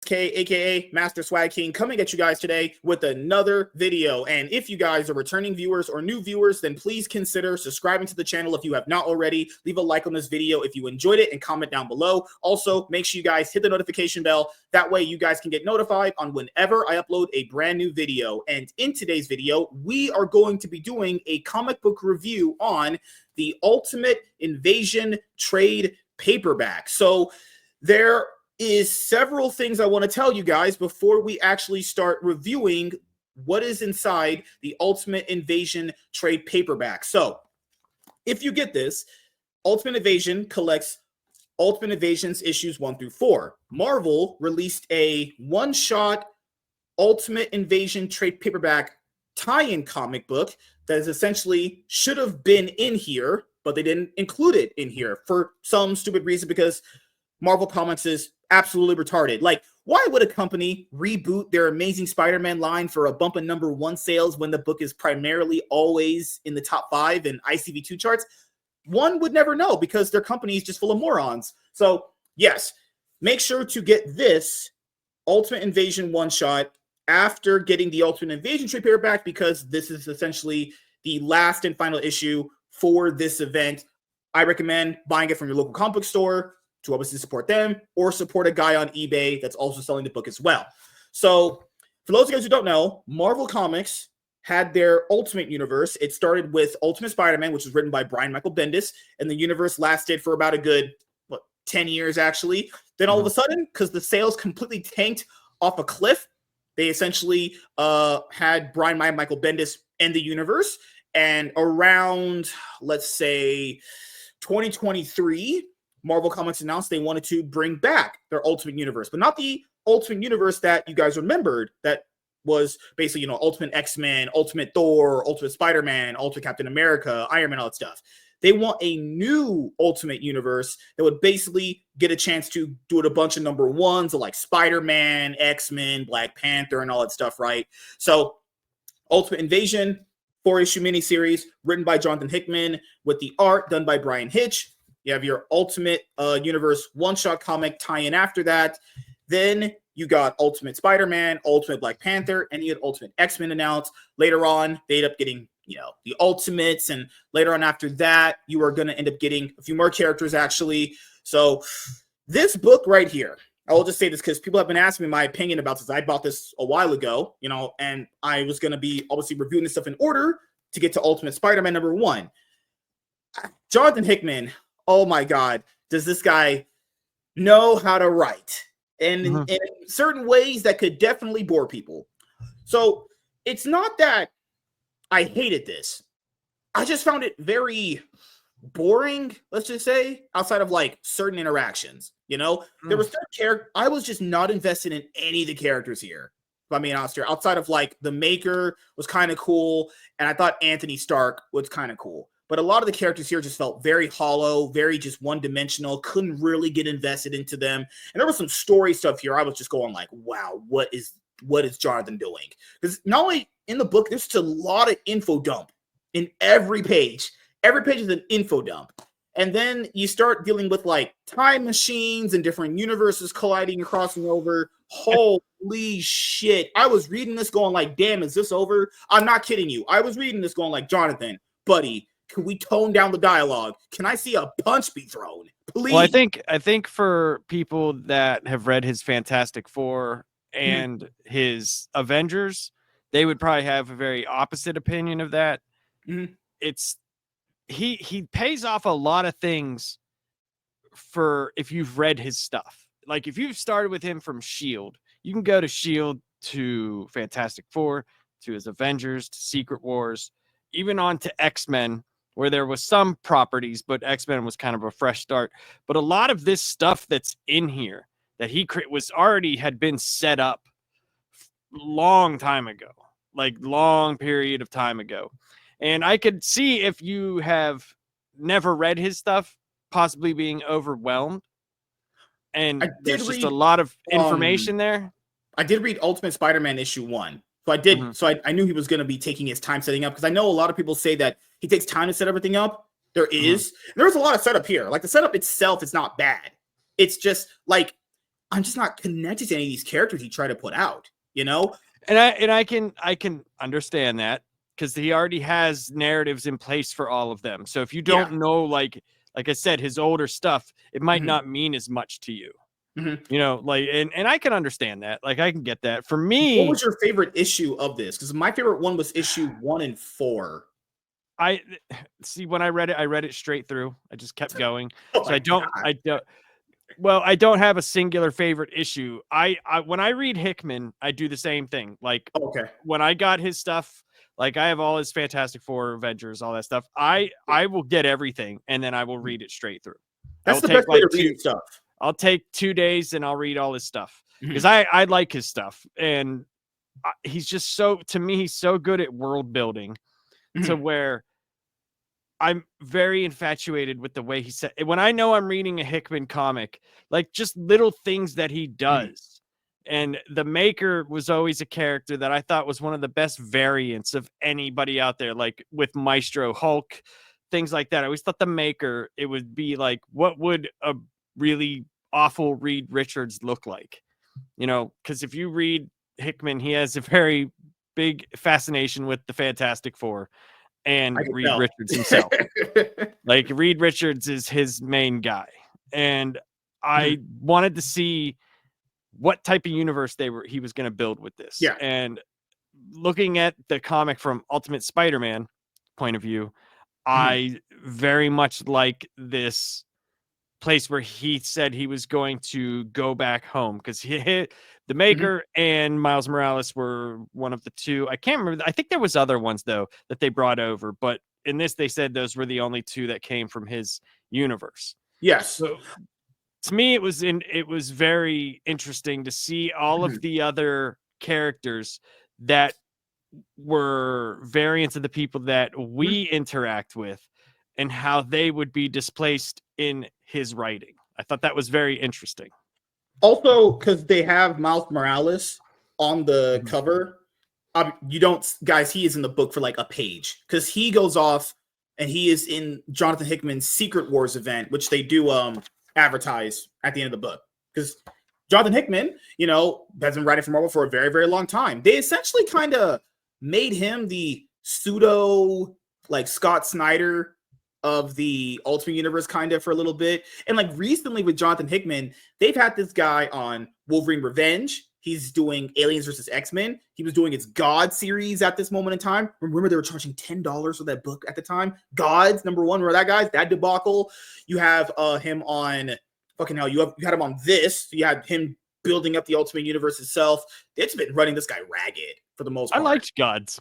K, aka Master Swag King, coming at you guys today with another video. And if you guys are returning viewers or new viewers, then please consider subscribing to the channel if you have not already. Leave a like on this video if you enjoyed it and comment down below. Also, make sure you guys hit the notification bell. That way you guys can get notified on whenever I upload a brand new video. And in today's video, we are going to be doing a comic book review on the Ultimate Invasion trade paperback. So there is several things I want to tell you guys before we actually start reviewing what is inside the Ultimate Invasion trade paperback. So if you get this, Ultimate Invasion collects Ultimate Invasion's issues 1 through 4. Marvel released a one-shot Ultimate Invasion trade paperback tie-in comic book that is essentially should have been in here, but they didn't include it in here for some stupid reason because Marvel Comics is absolutely retarded. Like, why would a company reboot their Amazing Spider-Man line for a bump in #1 sales when the book is primarily always in the top 5 in ICV2 charts? One would never know because their company is just full of morons. So, yes, make sure to get this Ultimate Invasion one-shot after getting the Ultimate Invasion trade paperback because this is essentially the last and final issue for this event. I recommend buying it from your local comic book store to obviously support them, or support a guy on eBay that's also selling the book as well. So for those of you guys who don't know, Marvel Comics had their Ultimate Universe. It started with Ultimate Spider-Man, which was written by Brian Michael Bendis, and the universe lasted for about a good 10 years, actually. Then all of a sudden, because the sales completely tanked off a cliff, they essentially had Brian Michael Bendis end the universe, and around, let's say, 2023, Marvel Comics announced they wanted to bring back their Ultimate Universe, but not the Ultimate Universe that you guys remembered that was basically, Ultimate X-Men, Ultimate Thor, Ultimate Spider-Man, Ultimate Captain America, Iron Man, all that stuff. They want a new Ultimate Universe that would basically get a chance to do it a bunch of #1s of like Spider-Man, X-Men, Black Panther, and all that stuff, right? So Ultimate Invasion, 4-issue miniseries written by Jonathan Hickman with the art done by Brian Hitch. You have your Ultimate Universe one-shot comic tie-in after that. Then you got Ultimate Spider-Man, Ultimate Black Panther, and you had Ultimate X-Men announced. Later on, they ended up getting, the Ultimates, and later on after that, you are going to end up getting a few more characters, actually. So this book right here, I will just say this because people have been asking me my opinion about this. I bought this a while ago, and I was going to be obviously reviewing this stuff in order to get to Ultimate Spider-Man #1. Jonathan Hickman, oh my God, does this guy know how to write? And in certain ways that could definitely bore people. So it's not that I hated this. I just found it very boring, let's just say, outside of like certain interactions. There was certain character. I was just not invested in any of the characters here. I mean, outside of like the Maker was kind of cool, and I thought Anthony Stark was kind of cool. But a lot of the characters here just felt very hollow, very just one-dimensional, couldn't really get invested into them. And there was some story stuff here. I was just going like, wow, what is Jonathan doing? Because not only in the book, there's just a lot of info dump in every page. Every page is an info dump. And then you start dealing with like time machines and different universes colliding and crossing over. Holy shit. I was reading this going like, damn, is this over? I'm not kidding you. I was reading this going like, Jonathan, buddy, can we tone down the dialogue? Can I see a punch be thrown? Please. Well, I think for people that have read his Fantastic Four and his Avengers, they would probably have a very opposite opinion of that. It's he pays off a lot of things for if you've read his stuff. Like if you've started with him from S.H.I.E.L.D., you can go to S.H.I.E.L.D. to Fantastic Four, to his Avengers, to Secret Wars, even on to X-Men, where there was some properties, but X-Men was kind of a fresh start. But a lot of this stuff that's in here that he was already had been set up long time ago, like long period of time ago. And I could see if you have never read his stuff, possibly being overwhelmed. And there's just a lot of information there. I did read Ultimate Spider-Man issue 1. So I did. So I knew he was going to be taking his time setting up, because I know a lot of people say that he takes time to set everything up. There is. There's a lot of setup here. Like the setup itself is not bad. It's just like I'm just not connected to any of these characters he tried to put out, you know? And I can understand that, because he already has narratives in place for all of them. So if you don't know, like I said, his older stuff, it might not mean as much to you. You know, like, and I can understand that. Like, I can get that. For me, what was your favorite issue of this? Because my favorite one was issue 1 and 4. I see, when I read it straight through. I just kept going. Oh So my God. I don't have a singular favorite issue. I when I read Hickman, I do the same thing. Like, Okay. when I got his stuff, like, I have all his Fantastic Four, Avengers, all that stuff. I will get everything, and then I will read it straight through. That's the best way to read his stuff. I'll take 2 days and I'll read all his stuff, because I like his stuff, and he's just to me, he's so good at world building to where I'm very infatuated with the way he said. When I know I'm reading a Hickman comic, like, just little things that he does. And the Maker was always a character that I thought was one of the best variants of anybody out there, like with Maestro Hulk, things like that. I always thought the Maker, it would be like, what would a really awful Reed Richards look like? You know, because if you read Hickman, he has a very big fascination with the Fantastic Four and Reed Richards himself. Like, Reed Richards is his main guy. And I wanted to see what type of universe he was going to build with this. Yeah. And looking at the comic from Ultimate Spider-Man point of view, I very much like this place where he said he was going to go back home, because the Maker and Miles Morales were one of the two. I can't remember. I think there was other ones, though, that they brought over, but in this, they said those were the only two that came from his universe. Yes. So to me, it was very interesting to see all of the other characters that were variants of the people that we interact with, and how they would be displaced in his writing. I thought that was very interesting. Also, because they have Miles Morales on the cover. You don't, guys, he is in the book for like a page, because he goes off and he is in Jonathan Hickman's Secret Wars event, which they do advertise at the end of the book. Because Jonathan Hickman, you know, has been writing for Marvel for a very, very long time. They essentially kind of made him the pseudo, like, Scott Snyder of the Ultimate Universe, kind of, for a little bit. And like recently with Jonathan Hickman, they've had this guy on Wolverine Revenge. He's doing Aliens versus X-Men. He was doing his God series at this moment in time. Remember, they were charging $10 for that book at the time. Gods, number one. Remember that, guys? That debacle. You have him on, fucking hell, you had him on this. You had him building up the Ultimate Universe itself. It's been running this guy ragged for the most part. I liked Gods.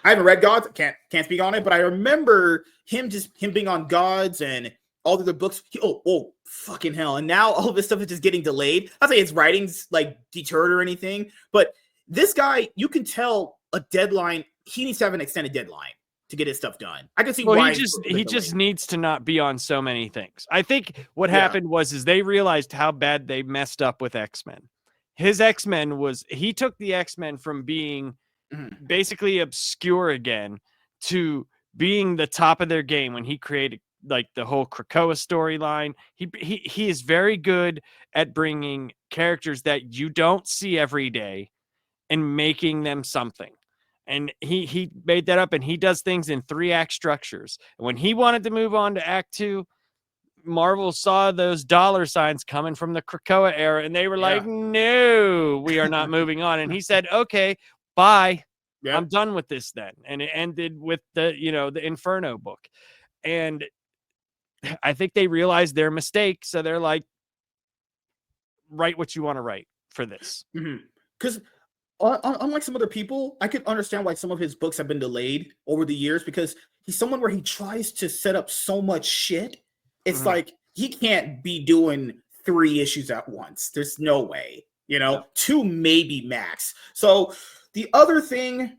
I haven't read Gods. Can't speak on it, but I remember him being on Gods and all the other books. Fucking hell. And now all of this stuff is just getting delayed. I'll say his writing's like deterred or anything, but this guy, you can tell a deadline. He needs to have an extended deadline to get his stuff done. I can see why he just needs to not be on so many things. I think what happened is they realized how bad they messed up with X-Men. His X-Men he took the X-Men from being basically obscure again to being the top of their game when he created like the whole Krakoa storyline. He is very good at bringing characters that you don't see every day and making them something. And he made that up, and he does things in 3-act structures. And when he wanted to move on to Act 2, Marvel saw those dollar signs coming from the Krakoa era, and they were like, no, we are not moving on. And he said, okay, bye. Yep. I'm done with this then. And it ended with the Inferno book. And I think they realized their mistake. So they're like, write what you want to write for this. Because unlike some other people, I could understand why some of his books have been delayed over the years, because he's someone where he tries to set up so much shit. It's like he can't be doing 3 issues at once. There's no way, 2 maybe max. So the other thing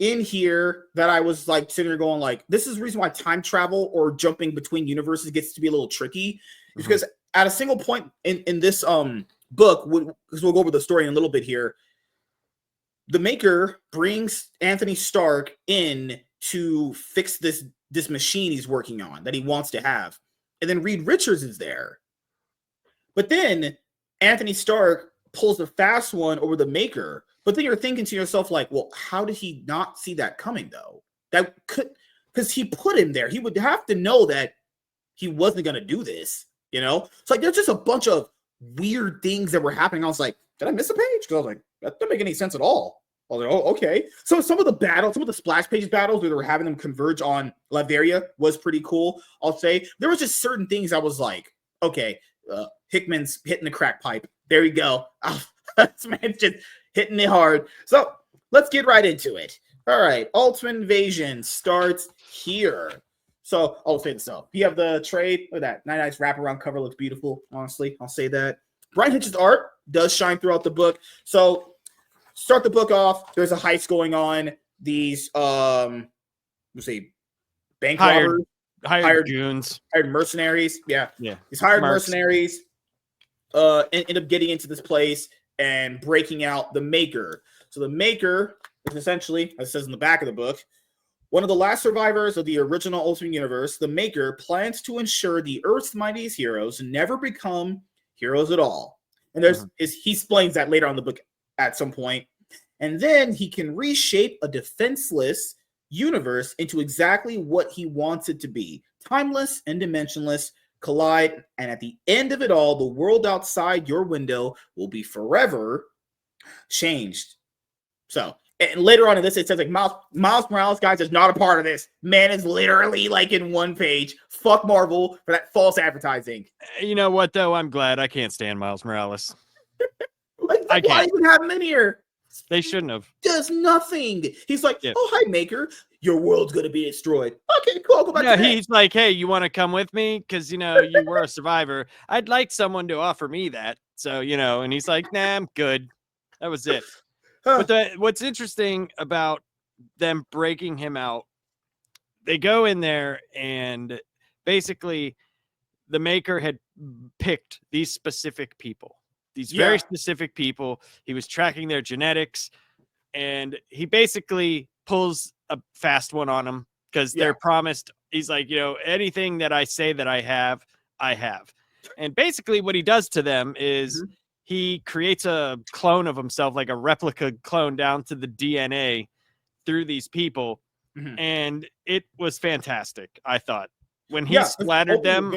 in here that I was like sitting there going like, this is the reason why time travel or jumping between universes gets to be a little tricky, is because at a single point in this book, because we'll go over the story in a little bit here, the Maker brings Anthony Stark in to fix this machine he's working on that he wants to have. And then Reed Richards is there. But then Anthony Stark pulls the fast one over the Maker. But then you're thinking to yourself, like, well, how did he not see that coming, though? That could, because he put him there. He would have to know that he wasn't going to do this, you know? It's like there's just a bunch of weird things that were happening. I was like, did I miss a page? Because I was like, that doesn't make any sense at all. I was like, oh, okay. So some of the battles, some of the splash page battles where they were having them converge on Latveria was pretty cool, I'll say. There was just certain things I was like, okay, Hickman's hitting the crack pipe. There you go. This man's just hitting it hard. So let's get right into it. All right, Ultimate Invasion starts here. So I'll say this up. You have the trade. Look at that. Nice wraparound cover. Looks beautiful, honestly. I'll say that. Brian Hitch's art does shine throughout the book. So start the book off. There's a heist going on. These let's see, bank robbers. Hired goons. Hired mercenaries. Yeah. These hired mercenaries end up getting into this place and breaking out the Maker. So the Maker is essentially, as it says in the back of the book, one of the last survivors of the original Ultimate Universe. The Maker plans to ensure the Earth's mightiest heroes never become heroes at all. And he explains that later on in the book at some point. And then he can reshape a defenseless universe into exactly what he wants it to be. Timeless and dimensionless collide, and at the end of it all, the world outside your window will be forever changed. So, and later on in this, it says like Miles Morales, guys, is not a part of this. Man is literally like in one page. Fuck Marvel for that false advertising. You know what, though? I'm glad. I can't stand Miles Morales. I can't. Why even have him in here? They shouldn't have. Does nothing. He's like, oh, hi, Maker. Your world's going to be destroyed. Okay, cool. I'll go back to that. He's like, hey, you want to come with me? Because, you know, you were a survivor. I'd like someone to offer me that. So, you know, and he's like, nah, I'm good. That was it. But what's interesting about them breaking him out, they go in there and basically the Maker had picked these specific people. These very specific people. He was tracking their genetics, and he basically pulls a fast one on them because they're promised. He's like, you know, anything that I say that I have, I have. And basically what he does to them is he creates a clone of himself, like a replica clone down to the DNA through these people. And it was fantastic, I thought. When he splattered them,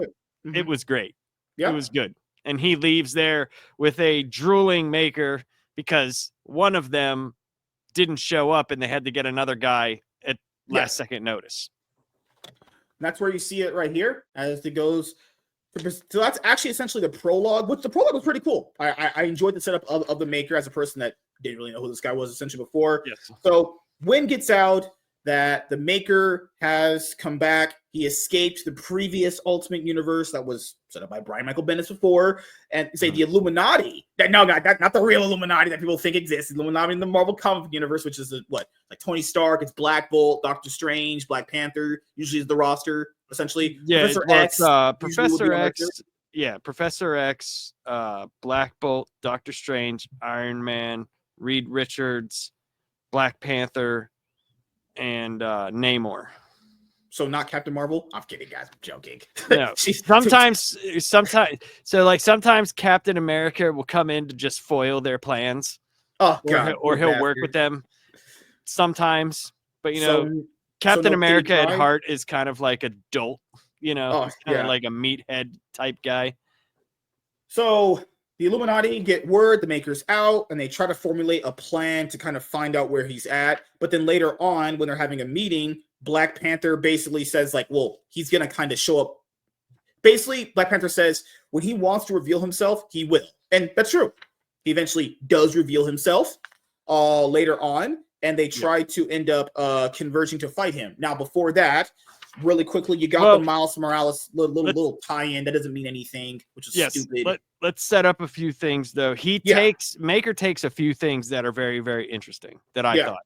it was great. It was good. And he leaves there with a drooling Maker because one of them didn't show up and they had to get another guy at last second notice. And that's where you see it right here as it goes. So that's actually essentially the prologue, which the prologue was pretty cool. I enjoyed the setup of the Maker as a person that didn't really know who this guy was essentially before. So Wynn gets out that the Maker has come back. He escaped the previous Ultimate Universe that was set up by Brian Michael Bendis before, and say the Illuminati. Not the real Illuminati that people think exists. Illuminati in the Marvel comic universe, which is like Tony Stark, it's Black Bolt, Doctor Strange, Black Panther. Usually is the roster essentially. Yeah, Professor X. Yeah, Professor X, Black Bolt, Doctor Strange, Iron Man, Reed Richards, Black Panther, and Namor. So not Captain Marvel? I'm kidding, guys. I'm joking. No. sometimes. So like sometimes Captain America will come in to just foil their plans. Oh God. Or he'll work with them. Sometimes, but you know, Captain America at heart is kind of like a dolt. You know, kind of like a meathead type guy. So the Illuminati get word the Maker's out, and they try to formulate a plan to kind of find out where he's at. But then later on, when they're having a meeting, Black Panther basically says, like, well, he's going to kind of show up. Basically, Black Panther says when he wants to reveal himself, he will. And that's true. He eventually does reveal himself later on, and they try to end up converging to fight him. Now, before that, really quickly, you got the Miles Morales little tie-in that doesn't mean anything, which is stupid. Let's set up a few things, though. Maker takes a few things that are very, very interesting that I thought.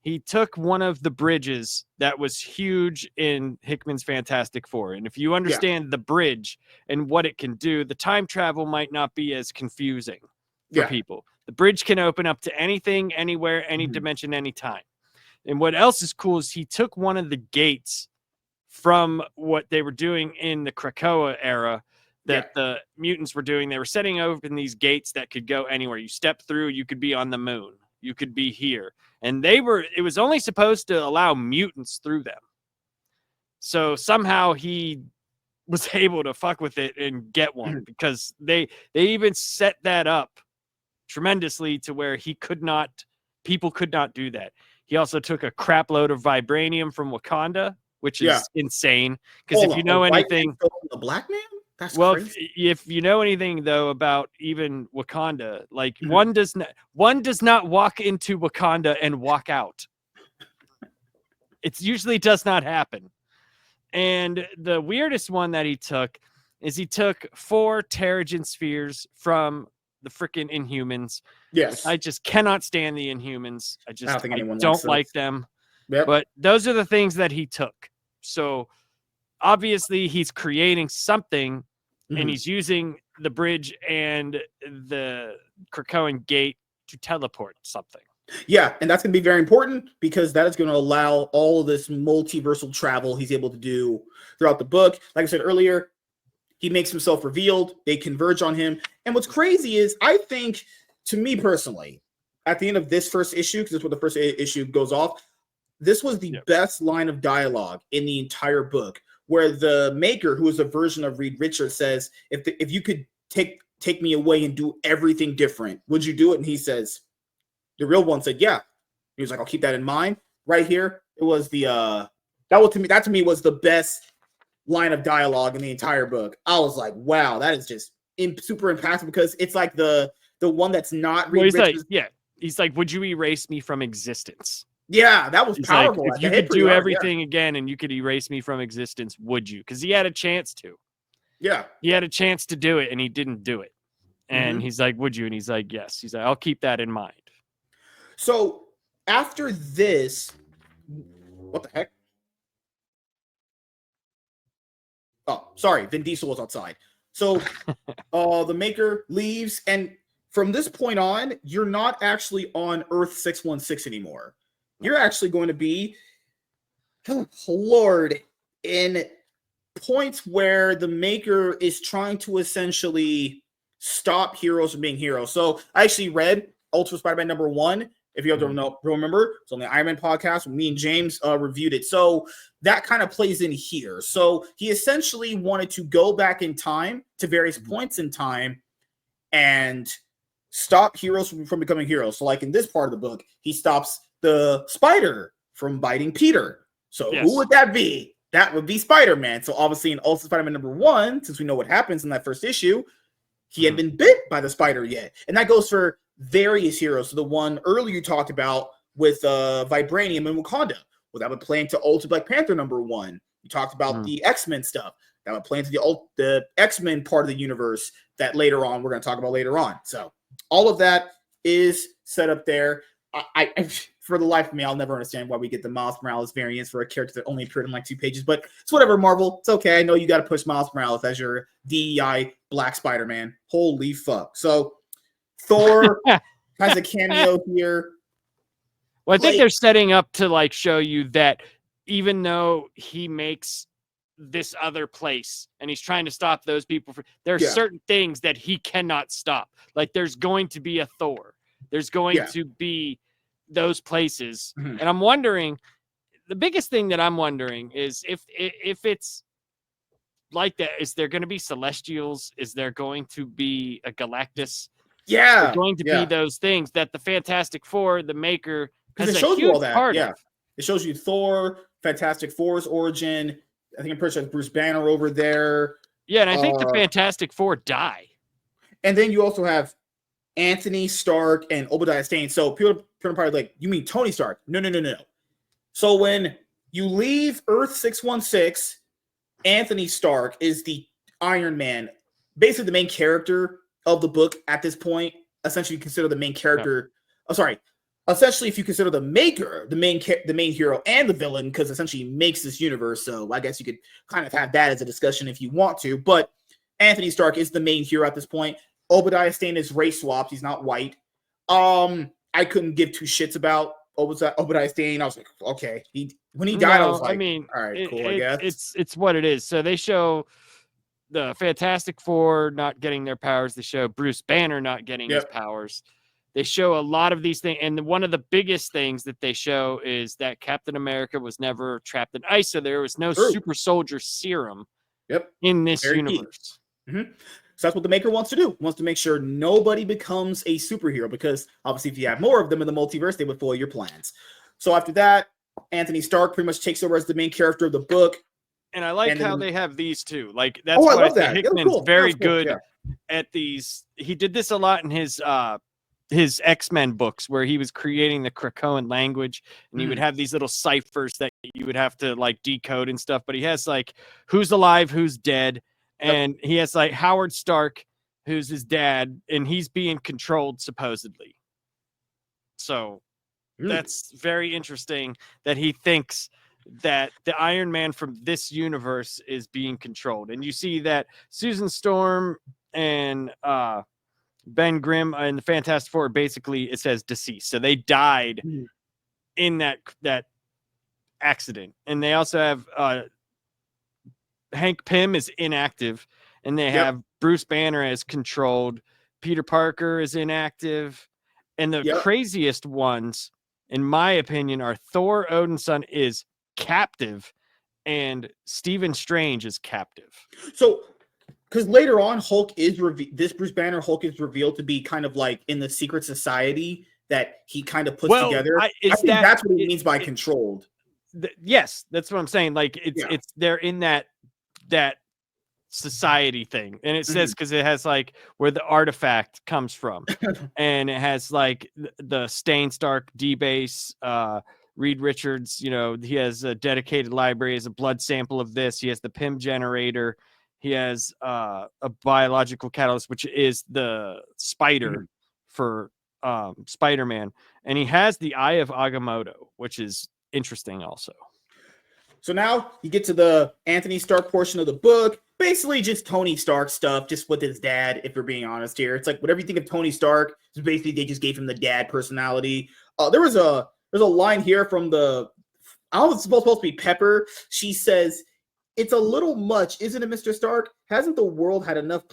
He took one of the bridges that was huge in Hickman's Fantastic Four. And if you understand the bridge and what it can do, the time travel might not be as confusing for people. The bridge can open up to anything, anywhere, any dimension, anytime. And what else is cool is he took one of the gates from what they were doing in the Krakoa era that the mutants were doing. They were setting open these gates that could go anywhere. You step through, you could be on the moon, you could be here. And it was only supposed to allow mutants through them. So somehow he was able to fuck with it and get one, because they even set that up tremendously to where people could not do that. He also took a crap load of vibranium from Wakanda, which is insane. Because if you know anything, the black man. That's well, crazy. if you know anything though about even Wakanda, like one does not walk into Wakanda and walk out. It usually does not happen. And the weirdest one that he took 4 Terrigen spheres from the freaking Inhumans. Yes, I just cannot stand the Inhumans. I don't likes like them. Yep. But those are the things that he took. So obviously he's creating something, and he's using the bridge and the Krakoan gate to teleport something. Yeah, and that's going to be very important, because that is going to allow all of this multiversal travel he's able to do throughout the book. Like I said earlier, he makes himself revealed. They converge on him. And what's crazy is, I think, to me personally, at the end of this first issue, because this is what the first issue goes off, this was the best line of dialogue in the entire book, where the Maker, who is a version of Reed Richards, says, if you could take me away and do everything different, would you do it? And he says, the real one said, yeah. He was like, I'll keep that in mind. Right here, it was that to me was the best line of dialogue in the entire book. I was like, wow, that is just super impactful, because it's like the one that's not Reed Richards. He's like, would you erase me from existence? Yeah, that was powerful. Like, if you could do everything again and you could erase me from existence, would you? Because he had a chance to. Yeah. He had a chance to do it, and he didn't do it. And he's like, would you? And he's like, yes. He's like, I'll keep that in mind. So after this, what the heck? Oh, sorry. Vin Diesel was outside. So the Maker leaves, and from this point on, you're not actually on Earth 616 anymore. You're actually going to be, oh, Lord, in points where the Maker is trying to essentially stop heroes from being heroes. So I actually read Ultimate Spider-Man #1. If you guys don't remember, it's on the Iron Man podcast. Me and James reviewed it. So that kind of plays in here. So he essentially wanted to go back in time to various points in time and stop heroes from becoming heroes. So like in this part of the book, he stops the spider from biting Peter. So who would that be? That would be Spider-Man. So obviously in Ultimate Spider-Man #1, since we know what happens in that first issue, he had been bit by the spider yet. And that goes for various heroes. So the one earlier you talked about with Vibranium and Wakanda, well, that would play into Ultimate Black Panther #1. You talked about the X-Men stuff. That would play into the X-Men part of the universe that later on we're going to talk about later on. So all of that is set up there. I for the life of me, I'll never understand why we get the Miles Morales variants for a character that only appeared in like 2 pages, but it's whatever, Marvel. It's okay. I know you got to push Miles Morales as your DEI Black Spider-Man. Holy fuck. So Thor has a cameo here. Well, I think they're setting up to like show you that even though he makes this other place and he's trying to stop those people, there are certain things that he cannot stop. Like there's going to be a Thor. There's going to be those places. And I'm wondering, the biggest thing that I'm wondering is if it's like that, is there going to be Celestials? Is there going to be a Galactus? Yeah. There's going to be those things that the Fantastic Four, the Maker, because it shows you all that. Yeah. It shows you Thor, Fantastic Four's origin. I think I'm pretty sure it's Bruce Banner over there. Yeah, and I think the Fantastic Four die. And then you also have Anthony Stark and Obadiah Stane. So people are probably like, you mean Tony Stark? No. So when you leave Earth 616, Anthony Stark is the Iron Man, basically the main character of the book at this point. Essentially, you consider the main character. Essentially, if you consider the Maker the main hero and the villain, because essentially he makes this universe. So I guess you could kind of have that as a discussion if you want to. But Anthony Stark is the main hero at this point. Obadiah Stane is race swapped. He's not white. I couldn't give 2 shits about Obadiah Stane. I was like, okay. When he died, I was like, all right, cool, I guess. It's what it is. So they show the Fantastic Four not getting their powers. They show Bruce Banner not getting his powers. They show a lot of these things. And one of the biggest things that they show is that Captain America was never trapped in ice. So there was no super soldier serum in this universe. So that's what the maker wants to do. Wants to make sure nobody becomes a superhero, because obviously if you have more of them in the multiverse, they would foil your plans. So after that, Anthony Stark pretty much takes over as the main character of the book. And I like how they have these two. Like, that's I why love that. Hickman's very good at these. He did this a lot in his X-Men books, where he was creating the Krakoan language, and he would have these little ciphers that you would have to like decode and stuff. But he has like who's alive, who's dead, and he has like Howard Stark, who's his dad, and he's being controlled supposedly. So that's very interesting that he thinks that the Iron Man from this universe is being controlled. And you see that Susan Storm and Ben Grimm and the Fantastic Four, basically it says deceased. So they died in that accident. And they also have Hank Pym is inactive, and they have Bruce Banner as controlled. Peter Parker is inactive. And the craziest ones, in my opinion, are Thor Odinson is captive and Stephen Strange is captive. So because later on Hulk is this Bruce Banner Hulk is revealed to be kind of like in the secret society that he kind of puts together. I think that's what he means by controlled. Yes, that's what I'm saying. Like it's they're in that society thing, and it says because it has like where the artifact comes from, and it has like the Stain Stark D-base, Reed Richards, he has a dedicated library, has a blood sample of this, he has the Pym generator, he has a biological catalyst, which is the spider for Spider-Man, and he has the Eye of Agamotto, which is interesting also. So now you get to the Anthony Stark portion of the book. Basically just Tony Stark stuff, just with his dad, if we're being honest here. It's like whatever you think of Tony Stark, basically they just gave him the dad personality. There's a line here from the, I don't know if it's supposed to be Pepper. She says, "It's a little much, isn't it, Mr. Stark? Hasn't the world had enough of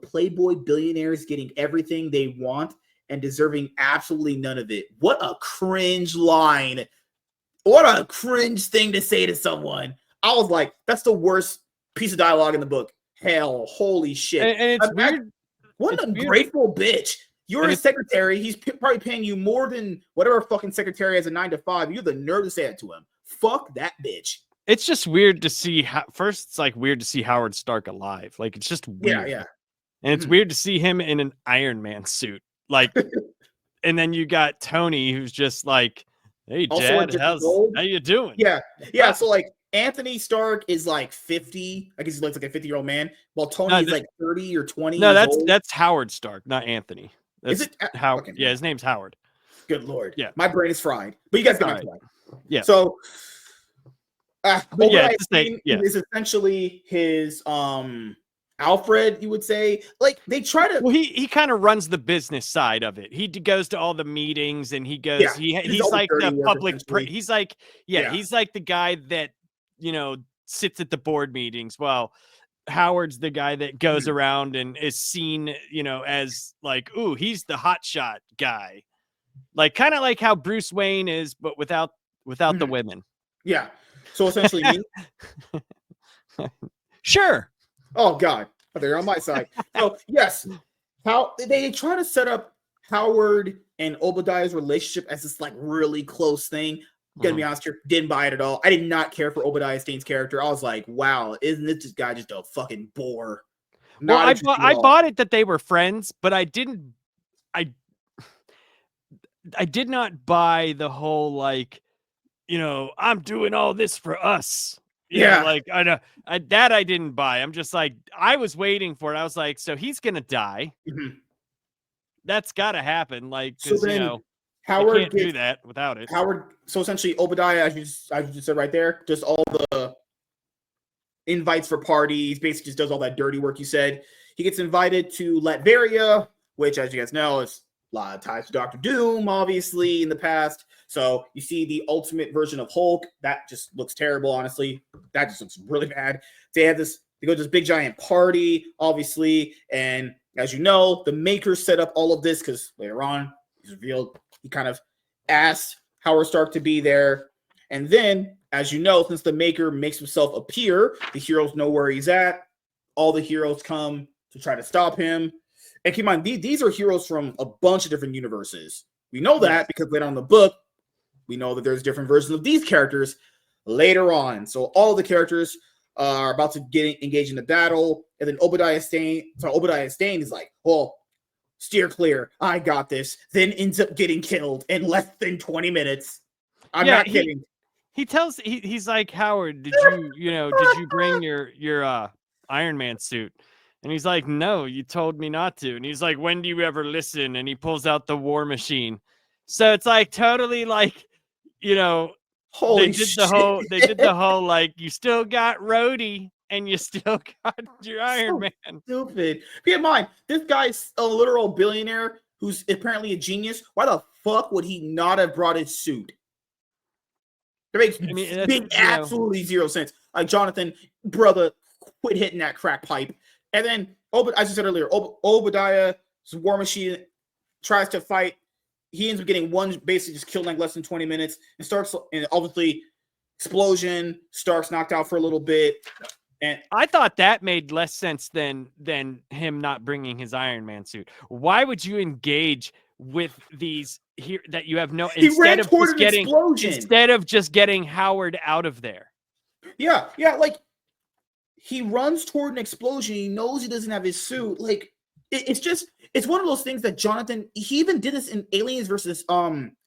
playboy billionaires getting everything they want and deserving absolutely none of it?" What a cringe line. What a cringe thing to say to someone. I was like, that's the worst piece of dialogue in the book. Hell, holy shit. And it's weird. What an ungrateful bitch. You're a secretary. He's probably paying you more than whatever fucking secretary has a 9-to-5. You have the nerve to say that to him. Fuck that bitch. It's just weird to see first it's like weird to see Howard Stark alive. Like it's just weird. Yeah. And it's weird to see him in an Iron Man suit. Like and then you got Tony who's just like, "Hey Dad, how you doing?" Yeah. So like Anthony Stark is like 50. I guess he looks like a 50-year-old man, while Tony is like 30 or 20. No, that's Howard Stark, not Anthony. That's is it Howard? Okay, yeah, his name's Howard. Good Lord. Yeah, my brain is fried. But you guys got my point. Yeah. So, is essentially his Alfred, you would say. Like they try to. Well, he kind of runs the business side of it. He goes to all the meetings, and he goes. He's like the public. He's like he's like the guy that sits at the board meetings. Well, Howard's the guy that goes around and is seen, as like, ooh, he's the hotshot guy. Like kind of like how Bruce Wayne is, but without the women. Yeah. So essentially me. Sure. Oh God, they're on my side. So yes, how they try to set up Howard and Obadiah's relationship as this like really close thing. Gonna be honest here, didn't buy it at all. I did not care for Obadiah Stane's character. I was like, wow, isn't this guy just a fucking bore? Well, I bought it that they were friends, but I didn't. I did not buy the whole like, I'm doing all this for us. Like I know that I didn't buy. I'm just like, I was waiting for it. I was like, so he's gonna die. That's gotta happen. Like, because Howard can't do that without it. So essentially, Obadiah, as you just said right there, just all the invites for parties, basically just does all that dirty work you said. He gets invited to Latveria, which, as you guys know, is a lot of ties to Doctor Doom, obviously, in the past. So you see the ultimate version of Hulk. That just looks terrible, honestly. That just looks really bad. They have this, they go to this big giant party, obviously. And as you know, the Maker set up all of this because later on, he's revealed he kind of asked Howard Stark to be there. And then, as you know, since the Maker makes himself appear, the heroes know where he's at. All the heroes come to try to stop him. And keep in mind, these are heroes from a bunch of different universes. We know that because later on in the book, we know that there's different versions of these characters later on. So all the characters are about to get engaged in the battle. And then Obadiah Stane is like, well, steer clear. I got this. Then ends up getting killed in less than 20 minutes. I'm not kidding. He's like, Howard, did you bring your Iron Man suit? And he's like, no, you told me not to. And he's like, when do you ever listen? And he pulls out the War Machine. So it's like totally like, Holy shit. They did the whole like, you still got Rhodey and you still got your Iron Man. Stupid. Keep in mind, this guy's a literal billionaire who's apparently a genius. Why the fuck would he not have brought his suit? It makes absolutely zero sense. Like, Jonathan, brother, quit hitting that crack pipe. And then, as I said earlier, Obadiah's War Machine tries to fight. He ends up getting one, basically just killed in like less than 20 minutes. And Stark's, and obviously, explosion. Stark's knocked out for a little bit. And I thought that made less sense than him not bringing his Iron Man suit. Why would you engage with these here that you have no instead of just getting Howard out of there? Yeah, like he runs toward an explosion. He knows he doesn't have his suit. Like it's one of those things that Jonathan, he even did this in Aliens versus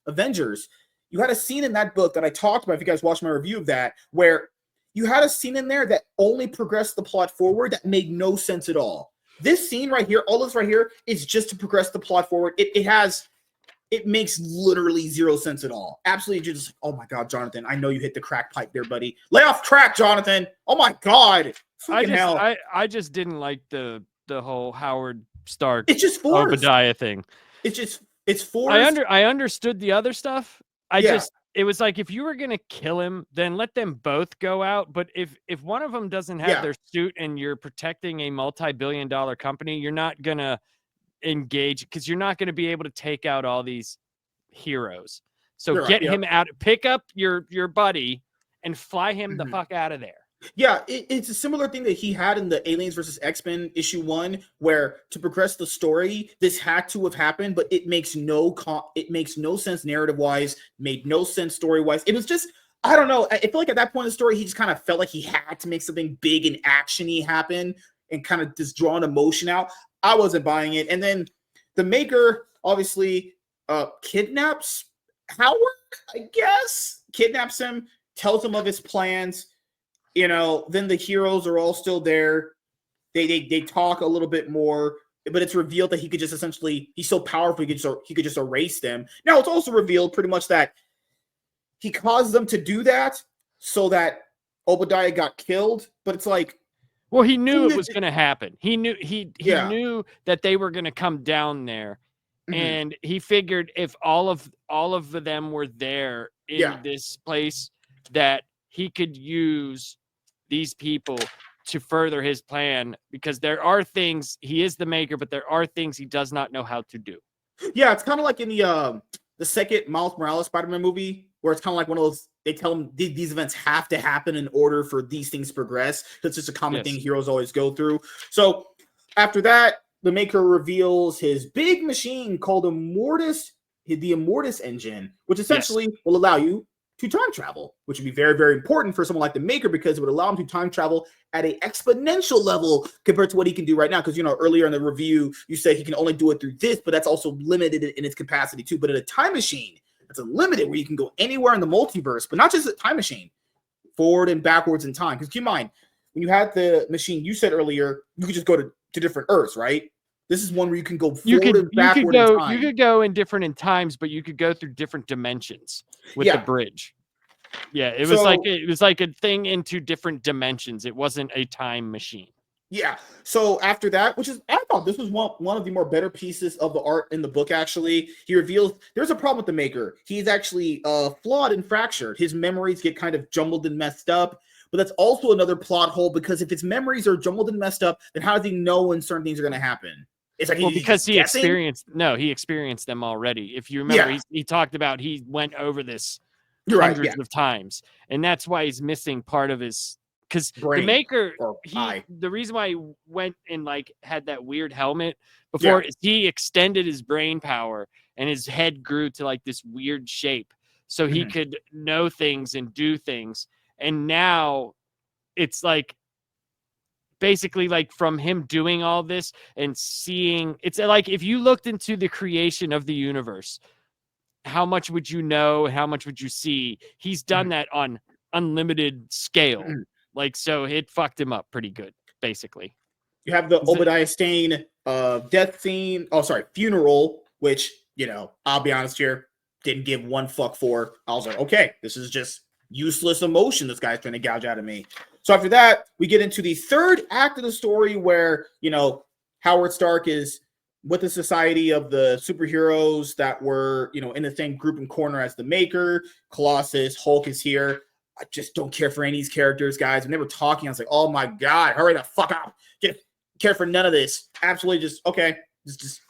Avengers. You had a scene in that book that I talked about, if you guys watched my review of that, where you had a scene in there that only progressed the plot forward that made no sense at all. This scene right here, all this right here, is just to progress the plot forward. It makes literally zero sense at all. Absolutely just, oh my God, Jonathan, I know you hit the crack pipe there, buddy. Lay off crack, Jonathan. Oh my God. I just didn't like the whole Howard Stark it's just forced. Obadiah thing. It's forced. I understood the other stuff. It was like, if you were going to kill him, then let them both go out. But if one of them doesn't have their suit and you're protecting a multi-billion-dollar company, you're not going to engage because you're not going to be able to take out all these heroes. So get him out, pick up your buddy and fly him the fuck out of there. Yeah, it's a similar thing that he had in the Aliens versus X-Men issue 1, where to progress the story, this had to have happened, but it makes no sense narrative-wise, made no sense story-wise. It was just, I don't know. I feel like at that point in the story, he just kind of felt like he had to make something big and action-y happen and kind of just draw an emotion out. I wasn't buying it. And then the Maker obviously kidnaps Howard, I guess. Kidnaps him, tells him of his plans. Then the heroes are all still there. They talk a little bit more, but it's revealed that he could just essentially, he's so powerful, he could just erase them. Now, it's also revealed pretty much that he caused them to do that so that Obadiah got killed, but it's like, well, he knew it was going to happen. He knew he knew that they were going to come down there, and he figured if all of them were there in this place, that he could use these people to further his plan, because there are things, he is the Maker, but there are things he does not know how to do. Yeah, it's kind of like in the second Miles Morales Spider-Man movie, where it's kind of like one of those, they tell him these events have to happen in order for these things to progress. It's just a common thing heroes always go through. So after that, the Maker reveals his big machine called the Immortus engine, which essentially will allow you to time travel, which would be very, very important for someone like the Maker, because it would allow him to time travel at an exponential level compared to what he can do right now. Because, earlier in the review, you said he can only do it through this, but that's also limited in its capacity too. But in a time machine, it's unlimited, where you can go anywhere in the multiverse, but not just a time machine, forward and backwards in time. Because keep in mind, when you had the machine, you said earlier, you could just go to different Earths, right? This is one where you can go forward and backward in time. You could go in different times, but you could go through different dimensions with the bridge. Yeah, it was like a thing into different dimensions. It wasn't a time machine. Yeah. So after that, I thought thought this was one of the more better pieces of the art in the book, actually. He reveals there's a problem with the Maker. He's actually flawed and fractured. His memories get kind of jumbled and messed up. But that's also another plot hole, because if his memories are jumbled and messed up, then how does he know when certain things are going to happen? It's like because he experienced them already. If you remember, he talked about he went over this hundreds of times, and that's why he's missing part of his. Because the Maker, the reason why he went and like had that weird helmet before is he extended his brain power, and his head grew to like this weird shape, so he could know things and do things. And now it's like basically like from him doing all this and seeing, it's like if you looked into the creation of the universe, how much would you know? How much would you see? He's done that on unlimited scale. Like, so it fucked him up pretty good, basically. You have the Obadiah Stane death scene. Oh, sorry, funeral, which, you know, I'll be honest here, didn't give one fuck for. I was like, okay, this is just useless emotion this guy's trying to gouge out of me. So after that, we get into the third act of the story where, you know, Howard Stark is with the society of the superheroes that were, you know, in the same group and corner as the Maker. Colossus, Hulk is here. I just don't care for any of these characters, guys. When they were talking, I was like, oh my God, hurry the fuck up. Care for none of this. Absolutely just, okay. Just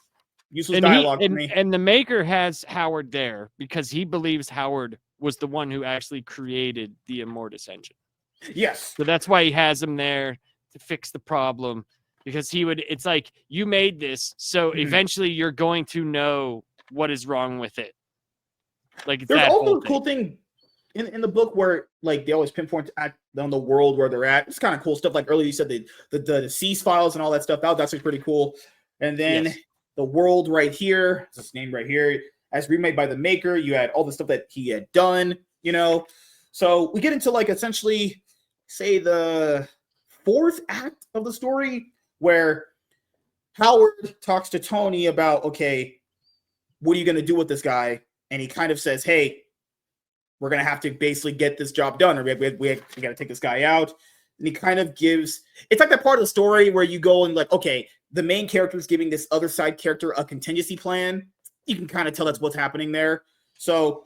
useless dialogue for me. And the Maker has Howard there because he believes Howard was the one who actually created the Immortus engine. Yes. So that's why he has him there to fix the problem, because it's like, you made this, so eventually you're going to know what is wrong with it. Like, it's there's also a cool thing in the book where, like, they always pinpoint on the world where they're at. It's kind of cool stuff. Like earlier you said the cease files and all that stuff. That was actually pretty cool. And then the world right here, this name right here, as remade by the Maker, you had all the stuff that he had done, you know. So we get into, like, essentially, say, the fourth act of the story where Howard talks to Tony about, okay, what are you going to do with this guy? And he kind of says, hey, we're going to have to basically get this job done, or we got to take this guy out. And he kind of gives, it's like that part of the story where you go and, like, okay, the main character is giving this other side character a contingency plan. You can kind of tell that's what's happening there. So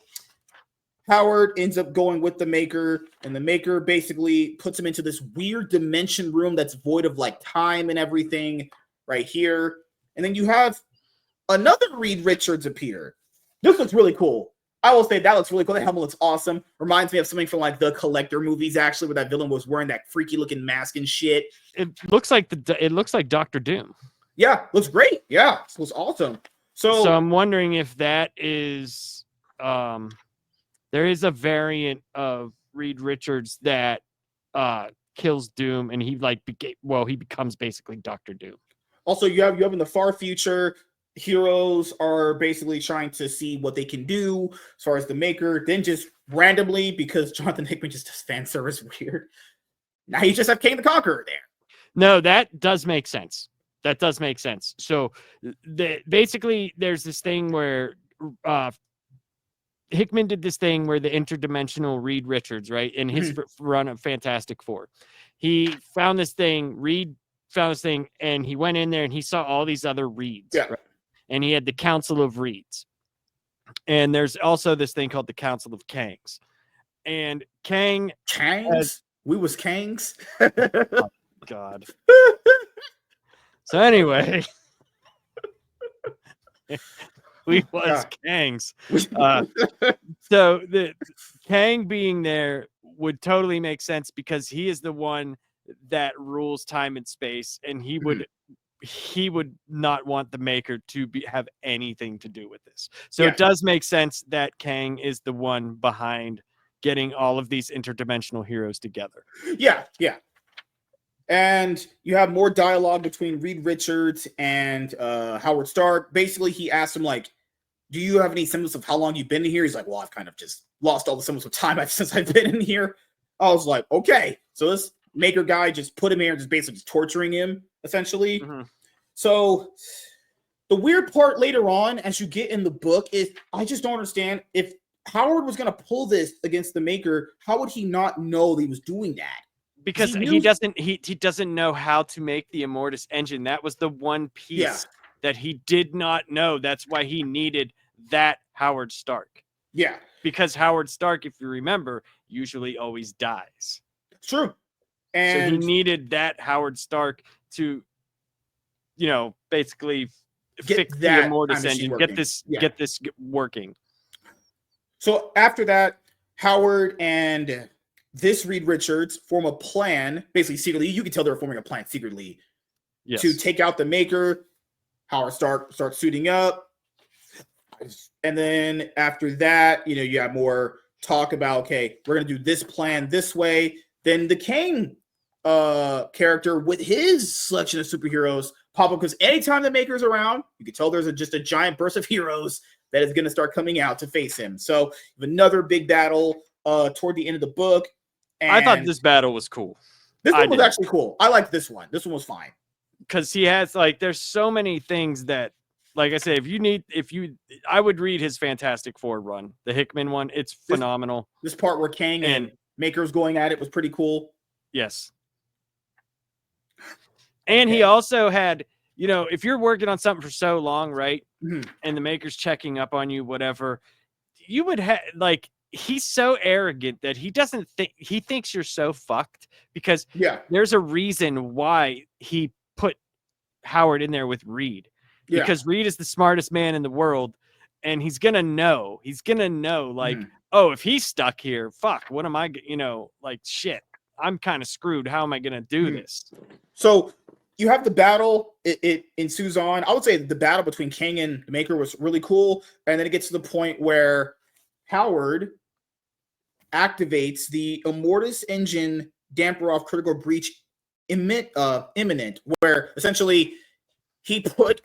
Howard ends up going with the Maker, and the Maker basically puts him into this weird dimension room that's void of, like, time and everything right here. And then you have another Reed Richards appear. This looks really cool. I will say that looks really cool. The helmet looks awesome. Reminds me of something from, like, the Collector movies, actually, where that villain was wearing that freaky looking mask and shit. It looks like Dr. Doom. Yeah, looks great. Yeah, it was awesome. So I'm wondering if that is there is a variant of Reed Richards that kills Doom, and he becomes basically Dr. Doom. Also, you have in the far future, heroes are basically trying to see what they can do as far as the Maker. Then just randomly, because Jonathan Hickman just does fan service weird, now you just have Kang the Conqueror there. No, that does make sense. That does make sense. So basically there's this thing where Hickman did this thing where the interdimensional Reed Richards, right, in his run of Fantastic Four, he found this thing, Reed found this thing, and he went in there and he saw all these other Reeds. Yeah. Right? And he had the Council of Reeds. And there's also this thing called the Council of Kangs. And Kangs? We was Kangs? Oh, God. So anyway, we was Kangs. So the Kang being there would totally make sense because he is the one that rules time and space, and he would not want the Maker to have anything to do with this. So it does make sense that Kang is the one behind getting all of these interdimensional heroes together. Yeah. And you have more dialogue between Reed Richards and Howard Stark. Basically, he asked him, like, do you have any semblance of how long you've been in here? He's like, well, I've kind of just lost all the semblance of time since I've been in here. I was like, okay. So this Maker guy just put him here and just basically just torturing him, essentially. So the weird part later on, as you get in the book, is I just don't understand. If Howard was going to pull this against the Maker, how would he not know that he was doing that? because he doesn't know how to make the Immortus engine. That was the one piece that he did not know. That's why he needed that Howard Stark. Yeah. Because Howard Stark, if you remember, usually always dies. True. And so he needed that Howard Stark to, basically fix the Immortus engine, get this working. So after that, Howard and this Reed Richards form a plan, basically secretly. You can tell they're forming a plan secretly to take out the Maker. Howard Stark starts suiting up. And then after that, you have more talk about, okay, we're going to do this plan this way. Then the Kang character with his selection of superheroes pop up, because anytime the Maker's around, you can tell there's just a giant burst of heroes that is going to start coming out to face him. So another big battle toward the end of the book. And I thought this battle was cool. This one was actually cool. I liked this one. This one was fine. Because he has, there's so many things that, like I say, I would read his Fantastic Four run, the Hickman one. It's phenomenal. This part where Kang and Maker's going at it was pretty cool. Yes. And he also had, if you're working on something for so long, right? Mm-hmm. And the Maker's checking up on you, whatever, you would have, he's so arrogant that he thinks you're so fucked, because there's a reason why he put Howard in there with Reed. Because Reed is the smartest man in the world, and he's gonna know, oh, if he's stuck here, fuck, what am I, shit, I'm kind of screwed. How am I gonna do this? So you have the battle, it ensues on. I would say the battle between Kang and the Maker was really cool, and then it gets to the point where Howard activates the Immortus engine damper off critical breach imminent, where essentially he put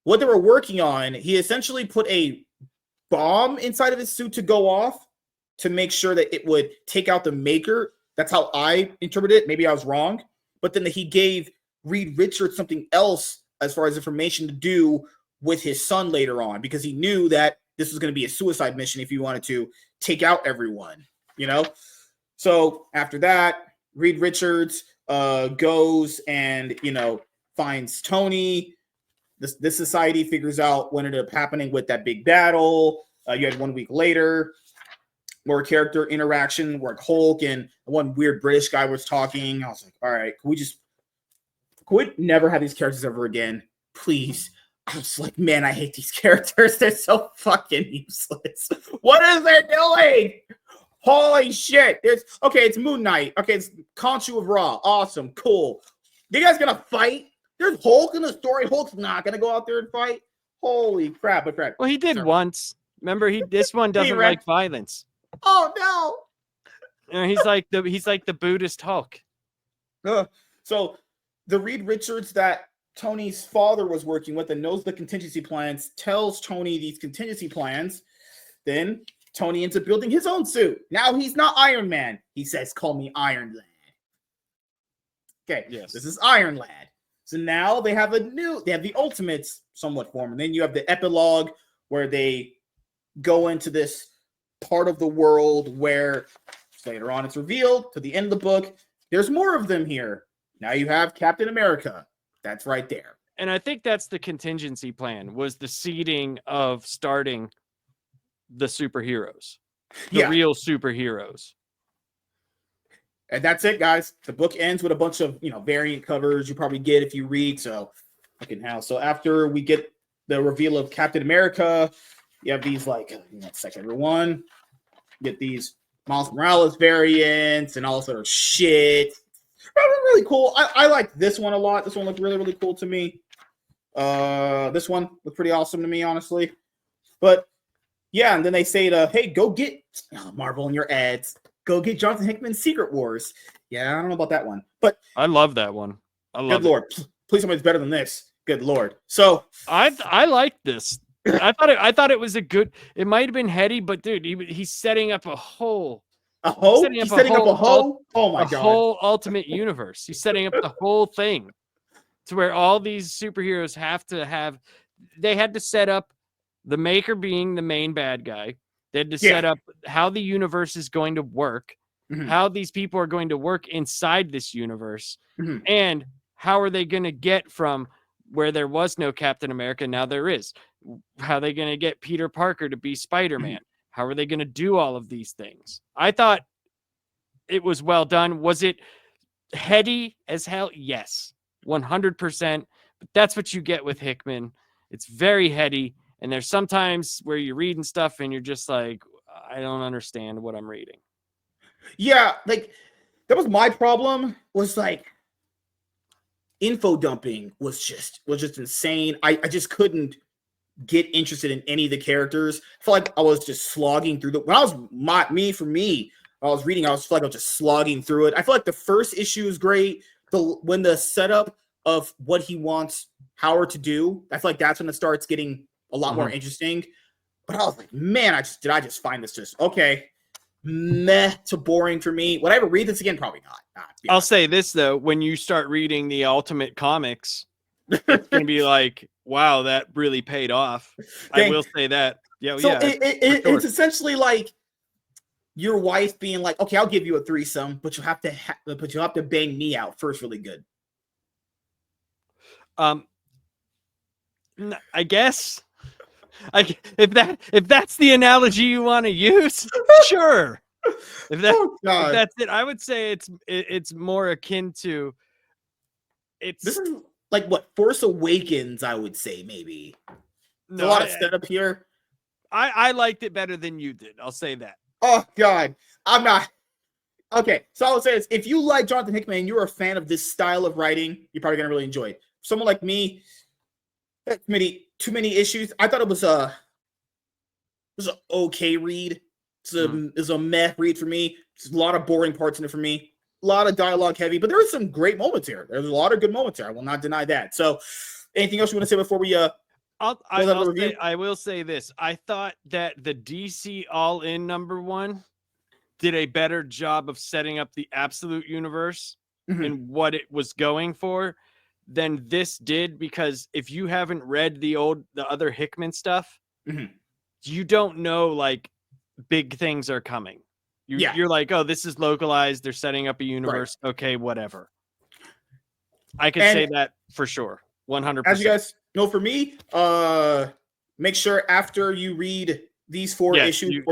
what they were working on. He essentially put a bomb inside of his suit to go off to make sure that it would take out the Maker. That's how I interpret it. Maybe I was wrong. But then he gave Reed Richards something else as far as information to do with his son later on, because he knew that this was going to be a suicide mission if he wanted to take out everyone, So after that, Reed Richards goes and, finds Tony. This society figures out what ended up happening with that big battle. You had 1 week later, more character interaction where Hulk and one weird British guy was talking. I was like, all right, can we never have these characters ever again? Please. I was like, man, I hate these characters. They're so fucking useless. What is they doing? Holy shit. It's Moon Knight. Okay, it's Khonshu of Ra. Awesome, cool. You guys gonna fight? There's Hulk in the story. Hulk's not gonna go out there and fight. Holy crap! Well, he did once. Remember, this one doesn't like violence. Oh no! He's like the Buddhist Hulk. So the Reed Richards that Tony's father was working with and knows the contingency plans tells Tony these contingency plans. Then Tony ends up building his own suit. Now he's not Iron Man. He says, "Call me Iron Lad." Okay, yes. This is Iron Lad. So now they have the Ultimates somewhat form. And then you have the epilogue where they go into this part of the world where later on it's revealed to the end of the book, there's more of them here. Now you have Captain America. That's right there. And I think that's the contingency plan, was the seeding of starting the superheroes, the real superheroes. And that's it, guys. The book ends with a bunch of, variant covers you probably get if you read. So, fucking hell. So after we get the reveal of Captain America, you have these second everyone. Get these Miles Morales variants and all sort of shit. Really cool. I like this one a lot. This one looked really, really cool to me. This one looked pretty awesome to me, honestly. But yeah, and then they say hey, go get Marvel and your ads. Go get Jonathan Hickman's Secret Wars. Yeah, I don't know about that one, but I love that one. Good Lord, please tell me it's better than this. Good Lord. So I like this. I thought it was a good. It might have been heady, but dude, he's setting up a whole. A hoe? He's setting up a hoe? Oh my God. A whole ultimate universe. He's setting up the whole thing to where all these superheroes they had to set up the Maker being the main bad guy. They had to set up how the universe is going to work. how these people are going to work inside this universe, Mhm. and how are they going to get from where there was no Captain America, now there is. How are they going to get Peter Parker to be Spider-Man? How are they going to do all of these things? I thought it was well done. Was it heady as hell? Yes, 100%. But that's what you get with Hickman. It's very heady. And there's sometimes where you're reading stuff and you're just like, I don't understand what I'm reading. Yeah, like that was my problem, was like info dumping was just insane. I just couldn't get interested in any of the characters. I felt like I was just slogging through when I was I was reading, I was feel like I was just slogging through it. I feel like the first issue is great. When the setup of what he wants Howard to do, I feel like that's when it starts getting a lot more interesting. But I was like, man, I just find this just okay, meh to boring for me. Would I ever read this again? Probably not. I'll say this though, when you start reading the Ultimate Comics, it's gonna be like, wow, that really paid off. I will say that. Yeah, so yeah. It's essentially like your wife being like, okay, I'll give you a threesome, but you have to bang me out first really good. I guess if that's the analogy you want to use, sure. If that's it, I would say it's more akin to this is like what Force Awakens, I would say maybe. There's a lot of setup here. I liked it better than you did. I'll say that. Oh God, I'm not. Okay, so I would say this: if you like Jonathan Hickman and you're a fan of this style of writing, you're probably gonna really enjoy it. Someone like me, too many issues. I thought it was an okay read. It's a meh read for me. There's a lot of boring parts in it for me. A lot of dialogue heavy, but there are some great moments here. There's a lot of good moments here. I will not deny that. So, anything else you want to say before we I will say this. I thought that the DC All-In #1 did a better job of setting up the absolute universe and what it was going for than this did, because if you haven't read the other Hickman stuff, you don't know like big things are coming. You're like, oh, this is localized. They're setting up a universe. Right. Okay, whatever. I could say that for sure. 100%. As you guys know, for me, make sure after you read these 4 issues, you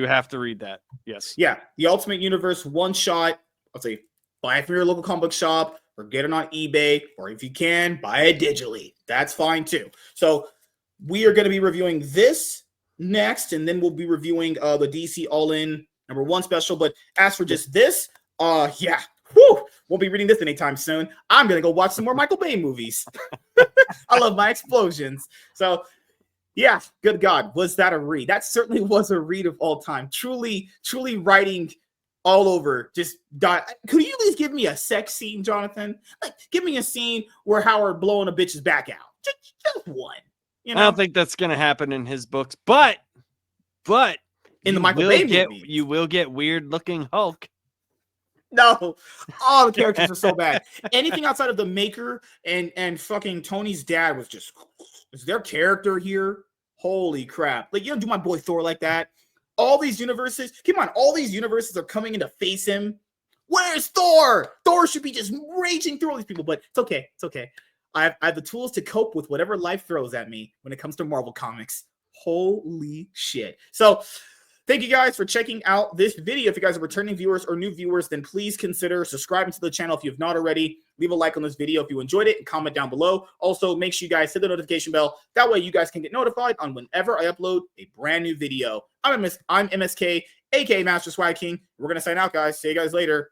have to read that. Yes. Yeah. The Ultimate Universe one shot. I'll say buy it from your local comic book shop or get it on eBay, or if you can, buy it digitally. That's fine too. So we are going to be reviewing this next, and then we'll be reviewing the DC All-In #1 special. But as for just this, yeah. Won't be reading this anytime soon. I'm going to go watch some more Michael Bay movies. I love my explosions. So, yeah, good God, was that a read? That certainly was a read of all time. Truly writing all over. Just could you at least give me a sex scene, Jonathan? Like, give me a scene where Howard blowing a bitch's back out. Just one. You know? I don't think that's going to happen in his books, but in the Michael Bay movies, you will get weird looking Hulk. No, all the characters are so bad. Anything outside of the Maker and fucking Tony's dad was just, is their character here? Holy crap. Like, you don't do my boy Thor like that. All these universes, keep in mind, all these universes are coming in to face him. Where's Thor? Thor should be just raging through all these people, but it's okay. It's okay. I have the tools to cope with whatever life throws at me when it comes to Marvel Comics. Holy shit. So, thank you guys for checking out this video. If you guys are returning viewers or new viewers, then please consider subscribing to the channel if you have not already. Leave a like on this video if you enjoyed it and comment down below. Also, make sure you guys hit the notification bell. That way you guys can get notified on whenever I upload a brand new video. I'm MSK, aka Master Swag King. We're going to sign out, guys. See you guys later.